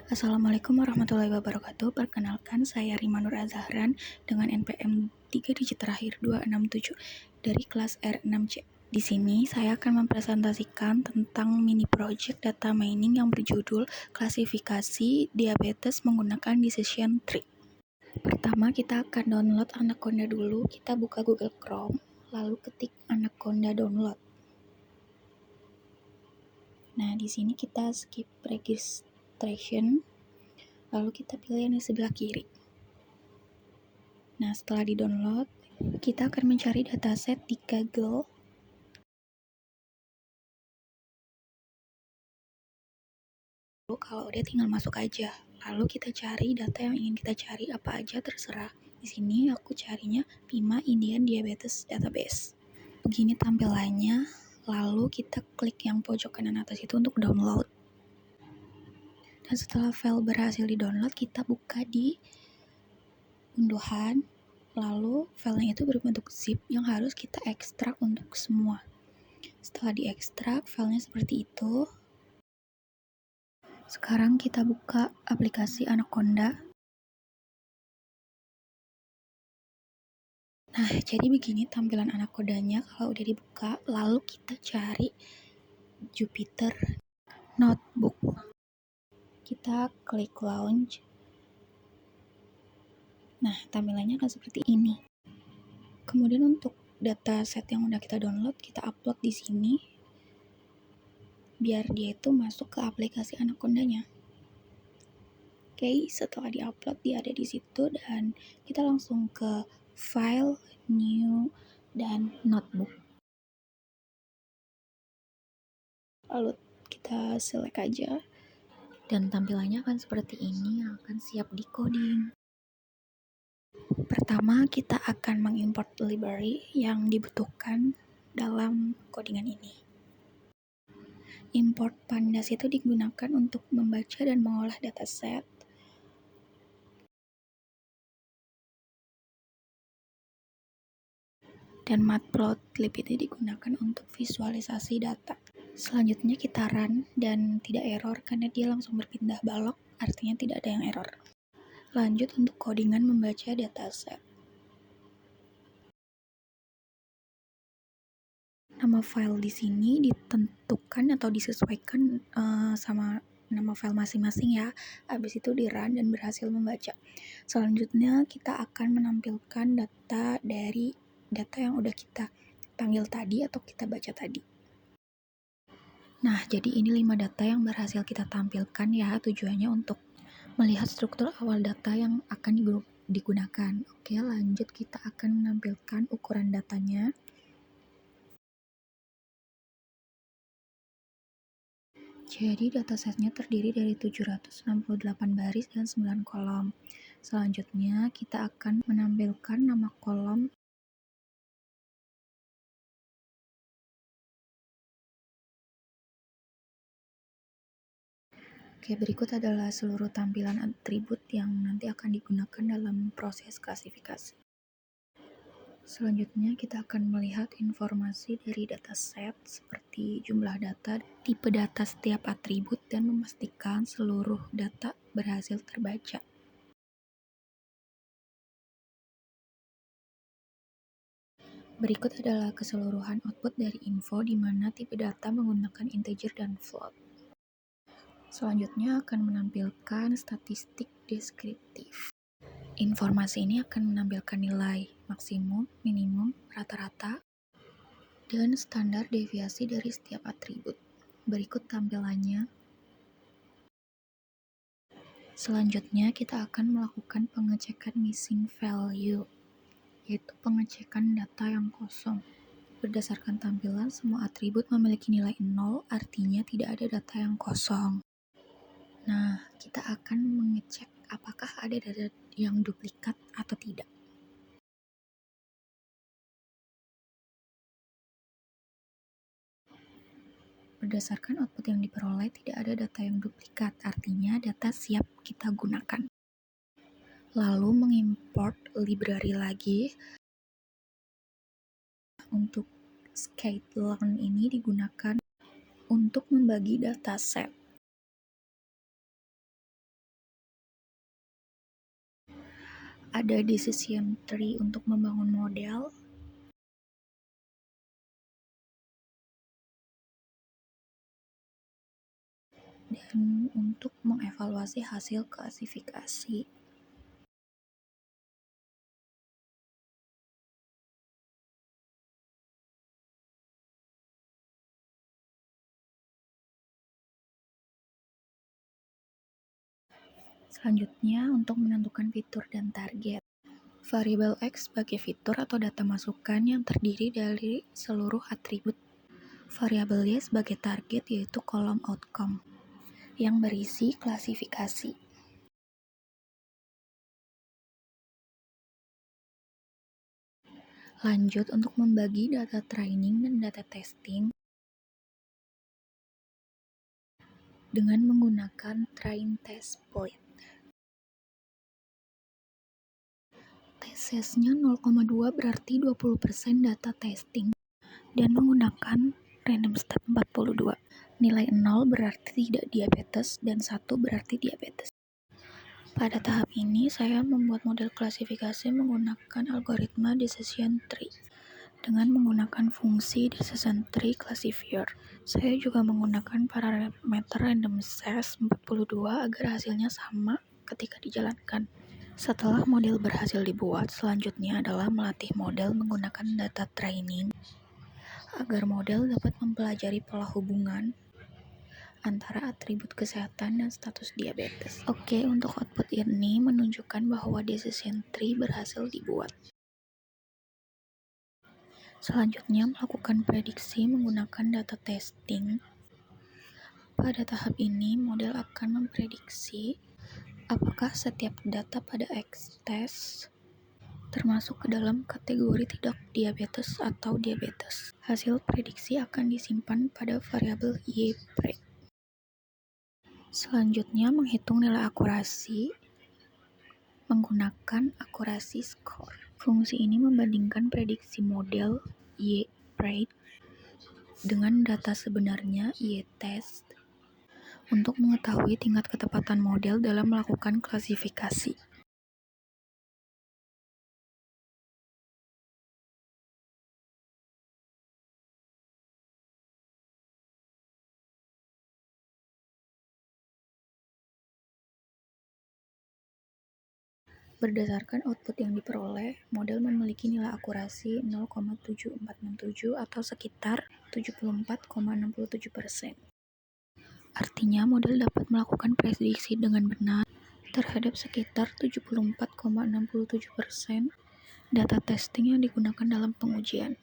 Assalamualaikum warahmatullahi wabarakatuh. Perkenalkan, saya Rima Nur Azahran dengan NPM 3 digit terakhir 267 dari kelas R6C. Di sini saya akan mempresentasikan tentang mini project data mining yang berjudul klasifikasi diabetes menggunakan decision tree. Pertama, kita akan download Anaconda dulu. Kita buka Google Chrome, lalu ketik Anaconda download. Nah, di sini kita skip registration. Lalu kita pilih yang di sebelah kiri. Nah, setelah di-download, kita akan mencari dataset di Google. Lalu kalau udah tinggal masuk aja. Lalu kita cari data yang ingin kita cari, apa aja terserah. Di sini aku carinya PIMA Indian Diabetes Database. Begini tampilannya. Lalu kita klik yang pojok kanan atas itu untuk download. Dan setelah file berhasil di-download, kita buka di unduhan. Lalu filenya itu berbentuk zip yang harus kita ekstrak untuk semua. Setelah diekstrak, filenya seperti itu. Sekarang kita buka aplikasi Anaconda. Nah, jadi begini tampilan Anacondanya kalau udah dibuka. Lalu kita cari Jupyter Notebook. Kita klik launch. Nah, tampilannya akan seperti ini. Kemudian untuk dataset yang udah kita download, kita upload di sini. Biar dia itu masuk ke aplikasi Anacondanya. Oke, setelah diupload dia ada di situ dan kita langsung ke file, new, dan notebook. Lalu kita select aja dan tampilannya akan seperti ini, akan siap di coding. Pertama, kita akan mengimport library yang dibutuhkan dalam codingan ini. Import pandas itu digunakan untuk membaca dan mengolah dataset. Dan matplotlib itu digunakan untuk visualisasi data. Selanjutnya kita run dan tidak error karena dia langsung berpindah balok, artinya tidak ada yang error. Lanjut untuk codingan membaca dataset. Nama file di sini ditentukan atau disesuaikan sama nama file masing-masing ya. Habis itu di run dan berhasil membaca. Selanjutnya kita akan menampilkan data dari data yang udah kita panggil tadi atau kita baca tadi. Nah, jadi ini 5 data yang berhasil kita tampilkan ya, tujuannya untuk melihat struktur awal data yang akan digunakan. Oke, lanjut kita akan menampilkan ukuran datanya. Jadi datasetnya terdiri dari 768 baris dan 9 kolom. Selanjutnya kita akan menampilkan nama kolom. Oke, berikut adalah seluruh tampilan atribut yang nanti akan digunakan dalam proses klasifikasi. Selanjutnya kita akan melihat informasi dari dataset seperti jumlah data, tipe data setiap atribut, dan memastikan seluruh data berhasil terbaca. Berikut adalah keseluruhan output dari info di mana tipe data menggunakan integer dan float. Selanjutnya akan menampilkan statistik deskriptif. Informasi ini akan menampilkan nilai maksimum, minimum, rata-rata, dan standar deviasi dari setiap atribut. Berikut tampilannya. Selanjutnya kita akan melakukan pengecekan missing value, yaitu pengecekan data yang kosong. Berdasarkan tampilan, semua atribut memiliki nilai 0, artinya tidak ada data yang kosong. Nah, kita akan mengecek apakah ada data yang duplikat atau tidak. Berdasarkan output yang diperoleh, tidak ada data yang duplikat, artinya data siap kita gunakan. Lalu mengimport library lagi. Untuk scikit-learn ini digunakan untuk membagi dataset. Ada decision tree untuk membangun model, dan untuk mengevaluasi hasil klasifikasi. Selanjutnya, untuk menentukan fitur dan target. Variabel X sebagai fitur atau data masukan yang terdiri dari seluruh atribut. Variabel Y sebagai target, yaitu kolom outcome yang berisi klasifikasi. Lanjut, untuk membagi data training dan data testing dengan menggunakan train test point. TSS-nya 0,2 berarti 20% data testing dan menggunakan random step 42. Nilai 0 berarti tidak diabetes dan 1 berarti diabetes. Pada tahap ini, saya membuat model klasifikasi menggunakan algoritma decision tree dengan menggunakan fungsi decision tree classifier. Saya juga menggunakan parameter random sass 42 agar hasilnya sama ketika dijalankan. Setelah model berhasil dibuat, selanjutnya adalah melatih model menggunakan data training agar model dapat mempelajari pola hubungan antara atribut kesehatan dan status diabetes. Oke, untuk output ini menunjukkan bahwa decision tree berhasil dibuat. Selanjutnya, melakukan prediksi menggunakan data testing. Pada tahap ini, model akan memprediksi apakah setiap data pada X-test termasuk ke dalam kategori tidak diabetes atau diabetes. Hasil prediksi akan disimpan pada variabel YPRED. Selanjutnya, menghitung nilai akurasi menggunakan akurasi score. Fungsi ini membandingkan prediksi model YPRED dengan data sebenarnya Y-test untuk mengetahui tingkat ketepatan model dalam melakukan klasifikasi. Berdasarkan output yang diperoleh, model memiliki nilai akurasi 0,7467 atau sekitar 74,67%. Artinya, model dapat melakukan prediksi dengan benar terhadap sekitar 74,67% data testing yang digunakan dalam pengujian.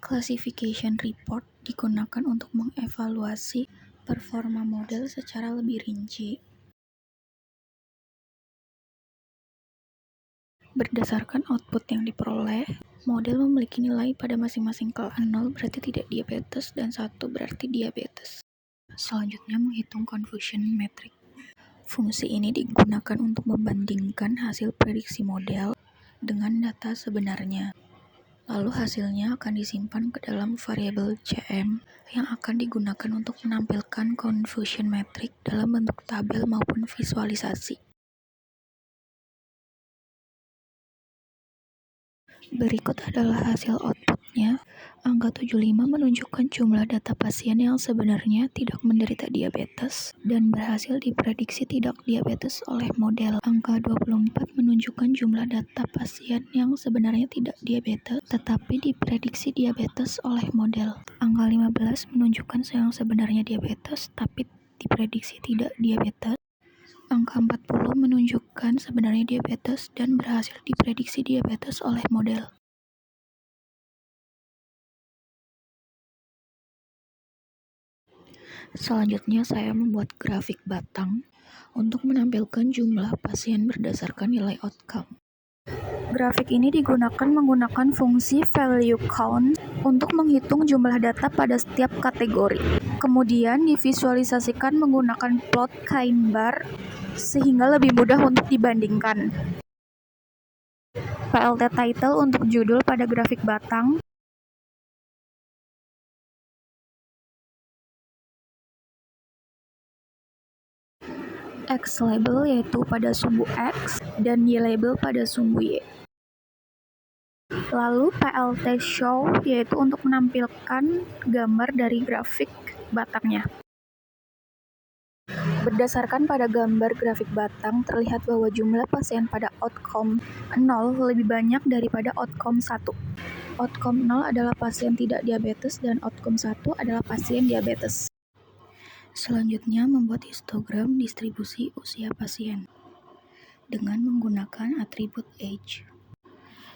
Classification report digunakan untuk mengevaluasi performa model secara lebih rinci. Berdasarkan output yang diperoleh, model memiliki nilai pada masing-masing kelas. 0 berarti tidak diabetes dan 1 berarti diabetes. Selanjutnya, menghitung confusion metric. Fungsi ini digunakan untuk membandingkan hasil prediksi model dengan data sebenarnya. Lalu hasilnya akan disimpan ke dalam variabel CM yang akan digunakan untuk menampilkan confusion metric dalam bentuk tabel maupun visualisasi. Berikut adalah hasil outputnya. Angka 75 menunjukkan jumlah data pasien yang sebenarnya tidak menderita diabetes dan berhasil diprediksi tidak diabetes oleh model. Angka 24 menunjukkan jumlah data pasien yang sebenarnya tidak diabetes tetapi diprediksi diabetes oleh model. Angka 15 menunjukkan yang sebenarnya diabetes tapi diprediksi tidak diabetes. Angka 40 menunjukkan sebenarnya diabetes dan berhasil diprediksi diabetes oleh model. Selanjutnya, saya membuat grafik batang untuk menampilkan jumlah pasien berdasarkan nilai outcome. Grafik ini digunakan menggunakan fungsi value count untuk menghitung jumlah data pada setiap kategori. Kemudian divisualisasikan menggunakan plot kind bar sehingga lebih mudah untuk dibandingkan. PLT title untuk judul pada grafik batang. X label yaitu pada sumbu X dan Y label pada sumbu Y. Lalu PLT show yaitu untuk menampilkan gambar dari grafik batangnya. Berdasarkan pada gambar grafik batang, terlihat bahwa jumlah pasien pada outcome 0 lebih banyak daripada outcome 1. Outcome 0 adalah pasien tidak diabetes dan outcome 1 adalah pasien diabetes. Selanjutnya, membuat histogram distribusi usia pasien dengan menggunakan atribut age.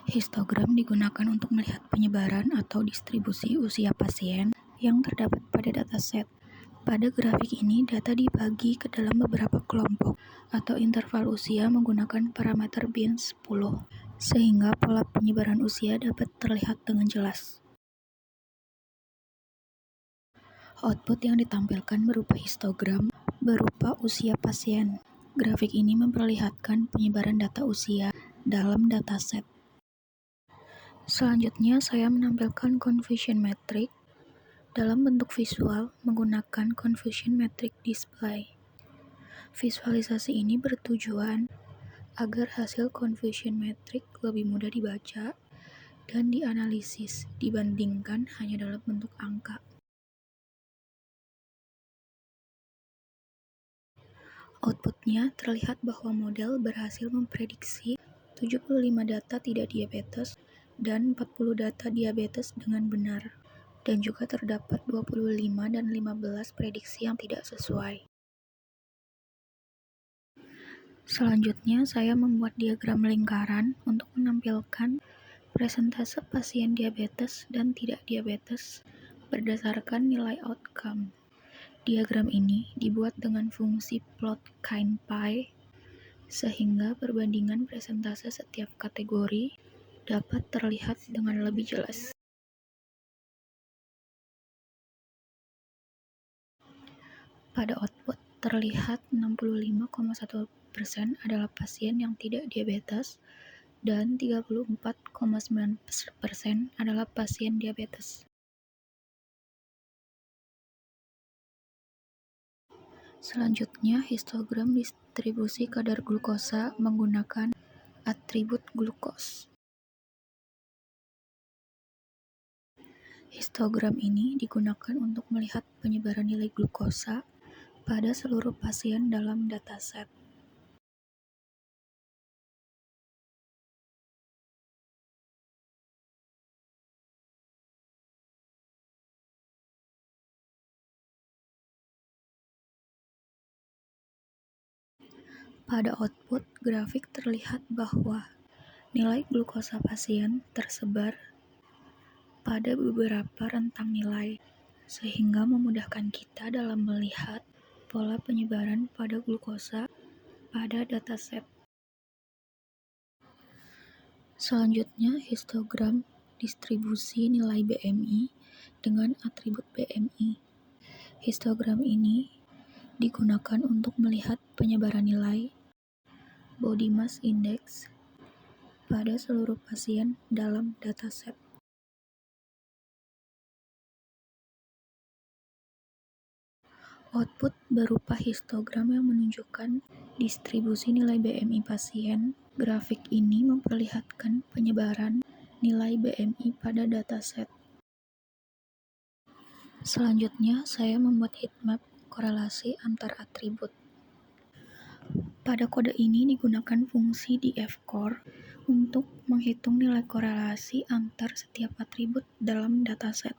Histogram digunakan untuk melihat penyebaran atau distribusi usia pasien yang terdapat pada dataset. Pada grafik ini, data dibagi ke dalam beberapa kelompok atau interval usia menggunakan parameter bin 10, sehingga pola penyebaran usia dapat terlihat dengan jelas. Output yang ditampilkan berupa histogram berupa usia pasien. Grafik ini memperlihatkan penyebaran data usia dalam dataset. Selanjutnya, saya menampilkan confusion metric dalam bentuk visual menggunakan confusion metric display. Visualisasi ini bertujuan agar hasil confusion metric lebih mudah dibaca dan dianalisis dibandingkan hanya dalam bentuk angka. Outputnya terlihat bahwa model berhasil memprediksi 75 data tidak diabetes dan 40 data diabetes dengan benar, dan juga terdapat 25 dan 15 prediksi yang tidak sesuai. Selanjutnya, saya membuat diagram lingkaran untuk menampilkan presentase pasien diabetes dan tidak diabetes berdasarkan nilai outcome. Diagram ini dibuat dengan fungsi plot KinePy, sehingga perbandingan presentase setiap kategori dapat terlihat dengan lebih jelas. Pada output, terlihat 65,1% adalah pasien yang tidak diabetes dan 34,9% adalah pasien diabetes. Selanjutnya, histogram distribusi kadar glukosa menggunakan atribut glukos. Histogram ini digunakan untuk melihat penyebaran nilai glukosa pada seluruh pasien dalam dataset. Pada output, grafik terlihat bahwa nilai glukosa pasien tersebar pada beberapa rentang nilai, sehingga memudahkan kita dalam melihat pola penyebaran pada glukosa pada dataset. Selanjutnya, histogram distribusi nilai BMI dengan atribut BMI. Histogram ini digunakan untuk melihat penyebaran nilai body mass index pada seluruh pasien dalam dataset. Output berupa histogram yang menunjukkan distribusi nilai BMI pasien. Grafik ini memperlihatkan penyebaran nilai BMI pada dataset. Selanjutnya, saya membuat heatmap korelasi antar atribut. Pada kode ini digunakan fungsi dfcore untuk menghitung nilai korelasi antar setiap atribut dalam dataset.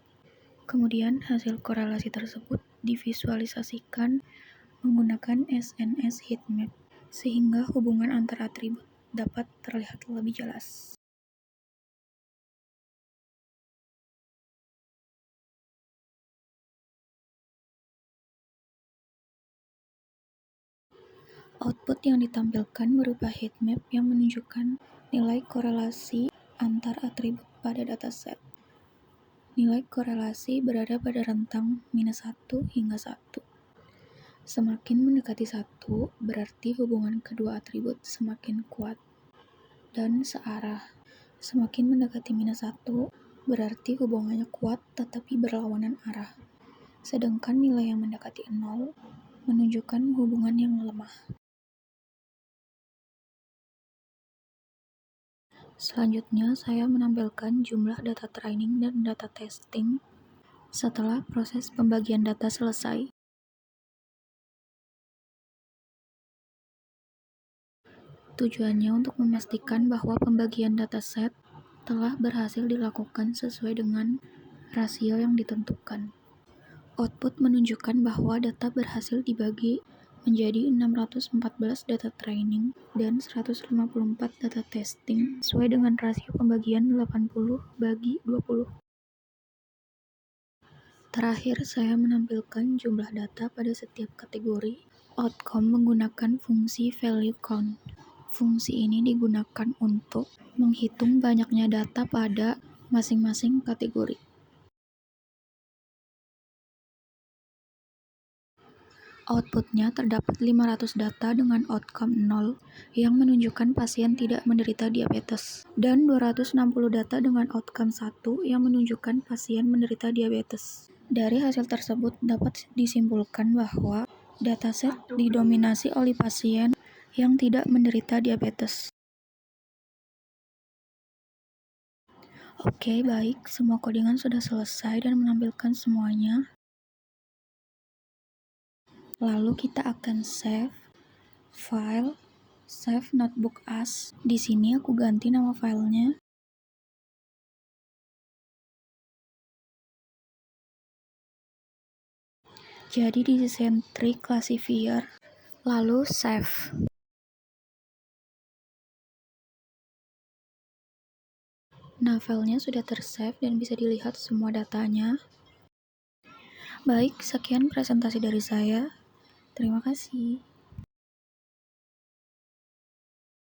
Kemudian hasil korelasi tersebut divisualisasikan menggunakan SNS heatmap, sehingga hubungan antar atribut dapat terlihat lebih jelas. Output yang ditampilkan berupa heatmap yang menunjukkan nilai korelasi antar atribut pada dataset. Nilai korelasi berada pada rentang -1 hingga 1. Semakin mendekati 1, berarti hubungan kedua atribut semakin kuat dan searah. Semakin mendekati -1, berarti hubungannya kuat tetapi berlawanan arah. Sedangkan nilai yang mendekati 0 menunjukkan hubungan yang lemah. Selanjutnya, saya menampilkan jumlah data training dan data testing setelah proses pembagian data selesai. Tujuannya untuk memastikan bahwa pembagian dataset telah berhasil dilakukan sesuai dengan rasio yang ditentukan. Output menunjukkan bahwa data berhasil dibagi menjadi 614 data training dan 154 data testing sesuai dengan rasio pembagian 80/20. Terakhir, saya menampilkan jumlah data pada setiap kategori outcome menggunakan fungsi value count. Fungsi ini digunakan untuk menghitung banyaknya data pada masing-masing kategori. Outputnya terdapat 500 data dengan outcome 0 yang menunjukkan pasien tidak menderita diabetes, dan 260 data dengan outcome 1 yang menunjukkan pasien menderita diabetes. Dari hasil tersebut dapat disimpulkan bahwa dataset didominasi oleh pasien yang tidak menderita diabetes. Oke, baik. Semua codingan sudah selesai dan menampilkan semuanya. Lalu kita akan save file, save notebook as. Di sini aku ganti nama filenya. Jadi di Sentry Classifier, lalu save. Nah, filenya sudah tersave dan bisa dilihat semua datanya. Baik, sekian presentasi dari saya. Terima kasih.